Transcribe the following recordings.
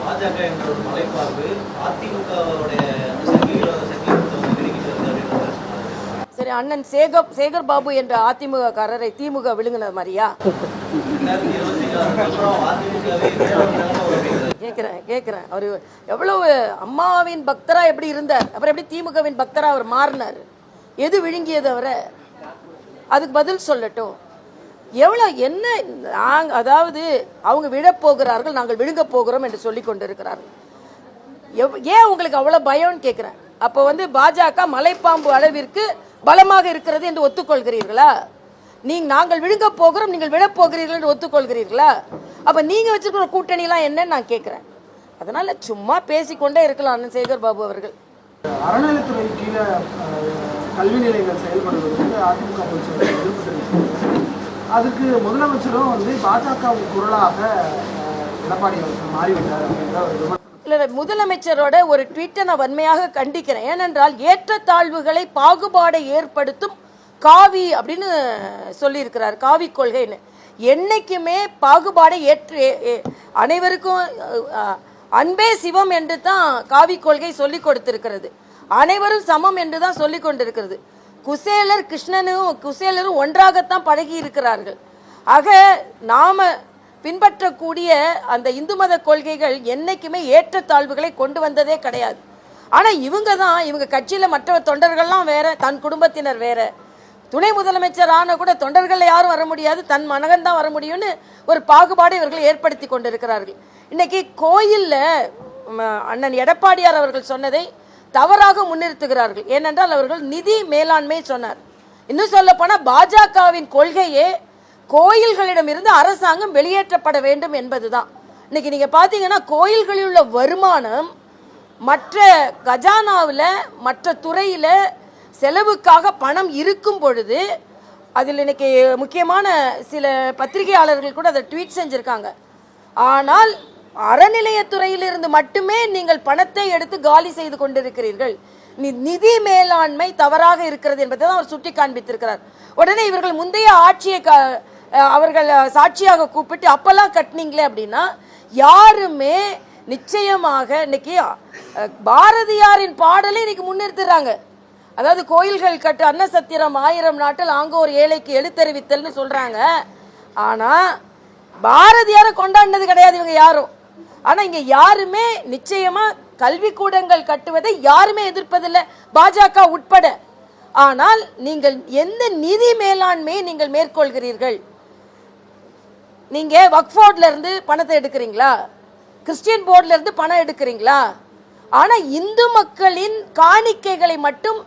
பாஜக என்ற ஒரு மலைப்பார்வை அதிமுகவுடைய சக்தி சரி, அண்ணன் சேகர் பாபு என்ற அதிமுக காரரை திமுக விழுங்கின மாதிரியா? கேட்கிறேன் அவர் எவ்வளவு அம்மாவின் பக்தரா எப்படி இருந்தார், அப்புறம் எப்படி திமுகவின் பக்தரா அவர் மாறினார், எது விழுங்கியது அவரை? அதுக்கு பதில் சொல்லட்டும். எவ்வளோ என்ன அதாவது அவங்க விழப்போகிறார்கள், நாங்கள் விழுங்க போகிறோம் என்று சொல்லி கொண்டிருக்கிறார்கள். ஏன் உங்களுக்கு அவ்வளோ பயம்னு கேட்குறேன். அப்போ பாஜக மலைப்பாம்பு அளவிற்கு பலமாக இருக்கிறது என்று ஒத்துக்கொள்கிறீர்களா? நாங்கள் விழுங்க போகிறோம், நீங்கள் விழப்போகிறீர்கள் என்று ஒத்துக்கொள்கிறீர்களா? அப்போ நீங்கள் வச்சிருக்கிற கூட்டணிலாம் என்னன்னு நான் கேட்குறேன். அதனால சும்மா பேசிக்கொண்டே இருக்கலாம் அண்ணன் சேகர் பாபு அவர்கள். அறநிலைத்துறை கீழே கல்வி நிலையங்கள் செயல்படுவதற்கு அதிமுக அதுக்கு முதலமைச்சரும் பாஜக குரலாக எடப்பாடி மாறிவிட்டார் அப்படின்ற ஒரு விமர்சனம். இல்லை, முதலமைச்சரோட ஒரு ட்வீட்டை நான் வன்மையாக கண்டிக்கிறேன். ஏனென்றால் ஏற்றத்தாழ்வுகளை பாகுபாடை ஏற்படுத்தும் காவி அப்படின்னு சொல்லியிருக்கிறார். காவி கொள்கைன்னு என்னைக்குமே பாகுபாடை அனைவருக்கும் அன்பே சிவம் என்று தான் காவி கொள்கை சொல்லி கொடுத்திருக்கிறது. அனைவரும் சமம் என்று தான் சொல்லி கொண்டிருக்கிறது. குசேலர் குசேலரும் ஒன்றாகத்தான் பழகி இருக்கிறார்கள். ஆக நாம பின்பற்றக்கூடிய அந்த இந்து மத கொள்கைகள் என்னைக்குமே ஏற்றத்தாழ்வுகளை கொண்டு வந்ததே கிடையாது. ஆனால் இவங்க கட்சியில் மற்ற தொண்டர்கள்லாம் வேற, தன் குடும்பத்தினர் வேற. துணை முதலமைச்சர் ஆன கூட தொண்டர்கள் யாரும் வர முடியாது, தன் மகன் தான் வர முடியும்னு ஒரு பாகுபாடு இவர்கள் ஏற்படுத்தி கொண்டிருக்கிறார்கள். இன்னைக்கு கோயில்ல அண்ணன் எடப்பாடியார் அவர்கள் சொன்னதை தவறாக முன்னிறுத்துகிறார்கள். ஏனென்றால் அவர்கள் நிதி மேலாண்மை சொன்னார். இன்னும் சொல்ல போனா பாஜகவின் கொள்கையே கோயில்களிடம் இருந்து அரசாங்கம் வெளியேற்றப்பட வேண்டும் என்பதுதான். இன்னைக்கு நீங்க பாத்தீங்கன்னா கோயில்களில் உள்ள வருமானம் மற்ற கஜானாவில் மற்ற துறையில செலவுக்காக பணம் இருக்கும் பொழுது, அதில் இன்னைக்கு முக்கியமான சில பத்திரிகையாளர்கள் கூட அதை ட்வீட் செஞ்சிருக்காங்க. ஆனால் அறநிலையத்துறையிலிருந்து மட்டுமே நீங்கள் பணத்தை எடுத்து காலி செய்து கொண்டிருக்கிறீர்கள், நிதி மேலாண்மை தவறாக இருக்கிறது என்பதை தான் அவர் சுட்டி காண்பித்திருக்கிறார். உடனே இவர்கள் முந்தைய ஆட்சியை அவர்கள் சாட்சியாக கூப்பிட்டு அப்பெல்லாம் கட்டினீங்களே அப்படின்னா யாருமே நிச்சயமாக இன்னைக்கு பாரதியாரின் பாடலை இன்னைக்கு முன்னிறுத்துறாங்க. அதாவது கோயில்கள் கட்டு அன்னசத்திரம் 1000 நாட்டில் ஆங்கோர் ஏழைக்கு எழுத்தறிவித்தல்னு சொல்றாங்க. ஆனா பாரதியாரை கொண்டாடினது கிடையாது இவங்க யாரும். ஆனா இங்க யாருமே நிச்சயமா கல்விக்கூடங்கள் கட்டுவதை யாருமே எதிர்ப்பதில்லை, பாஜக உட்பட. ஆனால் நீங்கள் எந்த நிதி மேலாண்மையை நீங்கள் மேற்கொள்கிறீர்கள்? நீங்க வக்ஃப் போர்ட்ல இருந்து பணத்தை எடுக்கிறீங்களா? கிறிஸ்டியன் போர்ட்ல இருந்து பணம் எடுக்கிறீங்களா? ஆனா இந்து மக்களின் காணிக்கைகளை மட்டும்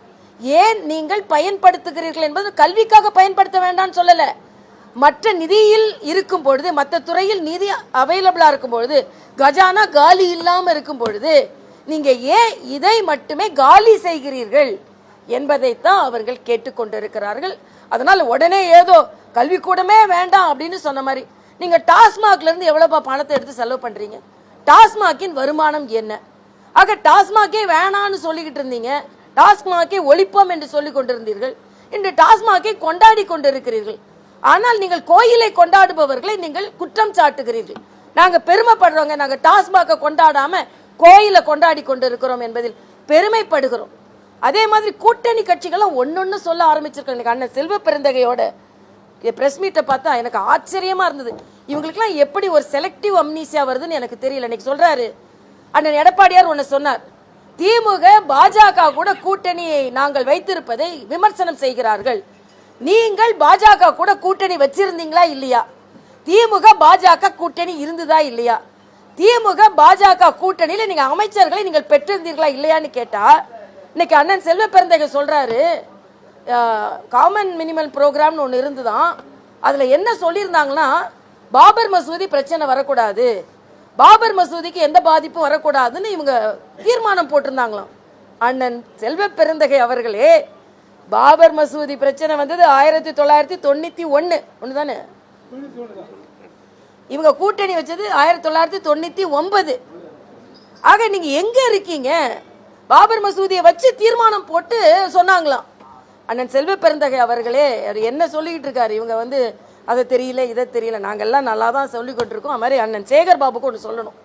ஏன் நீங்கள் பயன்படுத்துகிறீர்கள் என்பது கல்விக்காக பயன்படுத்த வேண்டாம்னு சொல்லல. மற்ற நிதியில் இருக்கும் பொழுது, மற்ற துறையில் நிதி அவைலபிளா இருக்கும் பொழுது, கஜானா காலி இல்லாம இருக்கும் பொழுது நீங்க ஏன் இதை மட்டுமே காலி செய்கிறீர்கள் என்பதைத்தான் அவர்கள் கேட்டுக்கொண்டிருக்கிறார்கள். அதனால் உடனே ஏதோ கல்வி கூடமே வேண்டாம் அப்படின்னு சொன்ன மாதிரி நீங்க டாஸ்மாக்ல இருந்து எவ்வளவு பணத்தை எடுத்து செலவு பண்றீங்க? டாஸ்மாகின் வருமானம் என்ன? ஆக டாஸ்மாகே வேணான்னு சொல்லிக்கிட்டு இருந்தீங்க, டாஸ்மாகை ஒழிப்போம் என்று சொல்லிக் கொண்டிருந்தீர்கள். இன்று டாஸ்மாகை கொண்டாடி கொண்டிருக்கிறீர்கள். ஆனால் நீங்கள் கோயிலை கொண்டாடுபவர்களை நீங்கள் குற்றம் சாட்டுகிறீர்கள். நாங்க பெருமைப்படுறோங்க, நாங்க டாஸ்மாக கொண்டாடாம கோயிலை கொண்டாடி கொண்டிருக்கிறோம் என்பதில் பெருமைப்படுகிறோம். அதே மாதிரி கூட்டணி கட்சிகளும் ஒன்னொன்னு சொல்ல ஆரம்பிச்சிருக்காங்க. அண்ணன் செல்வ பெருந்தகையோட பிரஸ் மீட்டை பார்த்தா எனக்கு ஆச்சரியமா இருந்தது. இவங்களுக்குலாம் எப்படி ஒரு செலக்டிவ் அம்னீசியா வருதுன்னு எனக்கு தெரியல. இன்னைக்கு சொல்றாரு அண்ணன் எடப்பாடியார் ஒன்னு சொன்னார், திமுக பாஜக கூட கூட்டணியை நாங்கள் வைத்திருப்பதை விமர்சனம் செய்கிறார்கள். நீங்கள் பாஜக கூட கூட்டணி வச்சிருந்தீங்களா இல்லையா? திமுக பாஜக கூட்டணி இருந்ததா இல்லையா? திமுக பாஜக கூட்டணியில நீங்க அமைச்சர்களை நீங்கள் பெற்றிருந்தீர்களா இல்லையான்னு கேட்டா, இன்னைக்கு அண்ணன் செல்வ பெருந்தகை சொல்றாரு காமன் மினிமம் ப்ரோக்ராம்னு ஒன்று இருந்துதான். அதுல என்ன சொல்லியிருந்தாங்கன்னா, பாபர் மசூதி பிரச்சனை வரக்கூடாது, பாபர் மசூதிக்கு எந்த பாதிப்பும் வரக்கூடாதுன்னு இவங்க தீர்மானம் போட்டிருந்தாங்களாம். அண்ணன் செல்வ பெருந்தகை அவர்களே, பாபர் மசூதி பிரச்சனை வந்தது 1991 ஒண்ணுதானே? இவங்க கூட்டணி வச்சது 1999. ஆக நீங்க எங்க இருக்கீங்க? பாபர் மசூதியை வச்சு தீர்மானம் போட்டு சொன்னாங்களாம். அண்ணன் செல்வ பெருந்தகை அவர்களே என்ன சொல்லிக்கிட்டு இருக்காரு? இவங்க அதை தெரியல இதை தெரியல, நாங்கெல்லாம் நல்லா தான் சொல்லி கொண்டிருக்கோம். அது மாதிரி அண்ணன் சேகர் பாபுக்கு ஒன்று சொல்லணும்.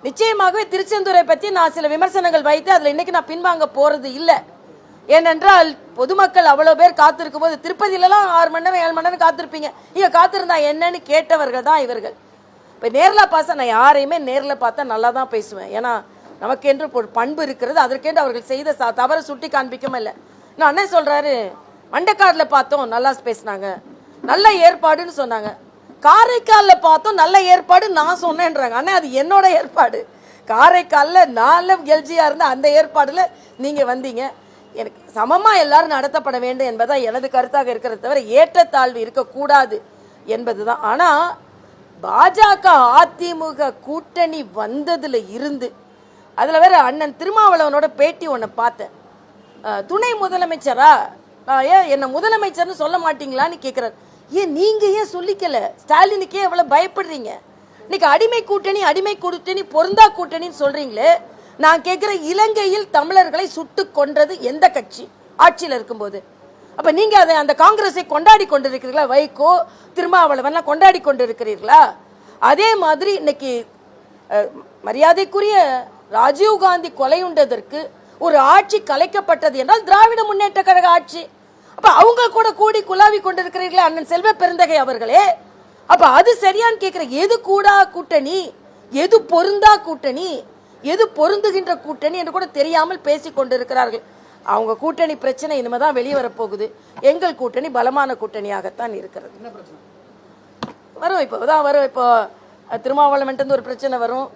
நிச்சயமாகவே திருச்செந்தூரை பற்றி நான் சில விமர்சனங்கள் வைத்து அதில் இன்னைக்கு நான் பின்வாங்க போறது இல்லை. ஏனென்றால் பொதுமக்கள் அவ்வளோ பேர் காத்திருக்கும் போது திருப்பதியிலலாம் 6 மணி நேரம் 7 மணி நேரம் காத்திருப்பீங்க. இங்கே காத்திருந்தா என்னன்னு கேட்டவர்கள் தான் இவர்கள். இப்போ நேரில் பார்த்தா நான் யாரையுமே நேரில் பார்த்தா நல்லா தான் பேசுவேன். ஏன்னா நமக்கென்று ஒரு பண்பு இருக்கிறது. அதற்கென்று அவர்கள் செய்த தவறை சுட்டி காண்பிக்கவும் இல்லை. நான் அண்ணன் சொல்கிறாரு, மண்டக்காடில் பார்த்தோம் நல்லா பேசினாங்க, நல்ல ஏற்பாடுன்னு சொன்னாங்க. காரைக்காலில் பார்த்தோம் நல்ல ஏற்பாடு நான் சொன்னேன்றாங்க. அண்ணா அது என்னோட ஏற்பாடு. காரைக்காலில் நான் எல்ஜியாக இருந்த அந்த ஏற்பாடில் நீங்கள் வந்தீங்க. எனக்கு சமமாக எல்லாரும் நடத்தப்பட வேண்டும் என்பதான் எனது கருத்தாக இருக்கிறத தவிர ஏற்றத்தாழ்வு இருக்கக்கூடாது என்பது தான். ஆனால் பாஜக அதிமுக கூட்டணி வந்ததில் இருந்து அதில் வேற அண்ணன் திருமாவளவனோட பேட்டி ஒன்று பார்த்தேன். துணை முதலமைச்சரா ஏன் என்ன முதலமைச்சர்னு சொல்ல மாட்டீங்களான்னு கேட்குறாரு. ஏன் நீங்கள் ஏன் சொல்லிக்கல? ஸ்டாலினுக்கே எவ்வளோ பயப்படுறீங்க? இன்னைக்கு அடிமை கூட்டணி பொருந்தா கூட்டணின்னு சொல்றீங்களே. நான் கேட்குறேன், இலங்கையில் தமிழர்களை சுட்டு கொன்றது எந்த கட்சி ஆட்சியில் இருக்கும்போது? அப்போ நீங்கள் அதை அந்த காங்கிரஸை கொண்டாடி கொண்டிருக்கிறீர்களா? வைகோ திருமாவளவன்லாம் கொண்டாடி கொண்டிருக்கிறீர்களா? அதே மாதிரி இன்னைக்கு மரியாதைக்குரிய ராஜீவ்காந்தி கொலையுண்டதற்கு ஒரு ஆட்சி கலைக்கப்பட்டது என்றால் திராவிட முன்னேற்ற கழக ஆட்சி. அப்ப அவங்க கூட கூடி குலாவி கொண்டிருக்கிறீர்களே அண்ணன் செல்வ பெருந்தகை அவர்களே. அப்ப அது சரியான்னு கேட்கிற. எது கூடா கூட்டணி, எது பொருந்தா கூட்டணி, எது பொருந்துகின்ற கூட்டணி என்று கூட தெரியாமல் பேசி கொண்டிருக்கிறார்கள். அவங்க கூட்டணி பிரச்சனை இனிமேதான் வெளியே வரப்போகுது. எங்கள் கூட்டணி பலமான கூட்டணியாகத்தான் இருக்கிறது. வரும் இப்போதான் வரும். இப்போ திருமாவளவன் ஒரு பிரச்சனை வரும்,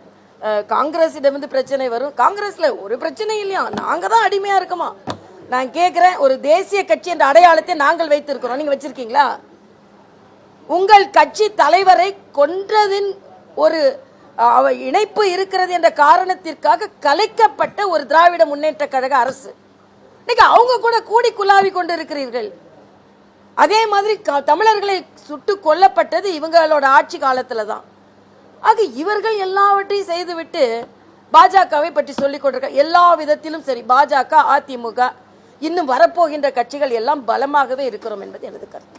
காங்கிரஸிடமிருந்து பிரச்சனை வரும். காங்கிரஸ்ல ஒரு பிரச்சனை இல்லையா, நாங்க தான் அடிமையா இருக்கோமா? நான் கேட்கிறேன், ஒரு தேசிய கட்சி என்ற அடையாளத்தை நாங்கள் வைத்திருக்கிறோம், நீங்க வச்சிருக்கீங்களா? உங்கள் கட்சி தலைவரை கொன்றதின் ஒரு இணைப்பு இருக்கிறது என்ற காரணத்திற்காக கலைக்கப்பட்ட ஒரு திராவிட முன்னேற்ற கழக அரசு. இன்னைக்கு அவங்க கூட கூடி குலாவி கொண்டு இருக்கிறீர்கள். அதே மாதிரி தமிழர்களை சுட்டு கொல்லப்பட்டது இவங்களோட ஆட்சி காலத்துல தான். ஆக இவர்கள் எல்லாவற்றையும் செய்துவிட்டு பாஜகவை பற்றி சொல்லிக் கொண்டிருக்க. எல்லா விதத்திலும் சரி, பாஜக அதிமுக இன்னும் வரப்போகின்ற கட்சிகள் எல்லாம் பலமாகவே இருக்கிறோம் என்பது எனது கருத்து.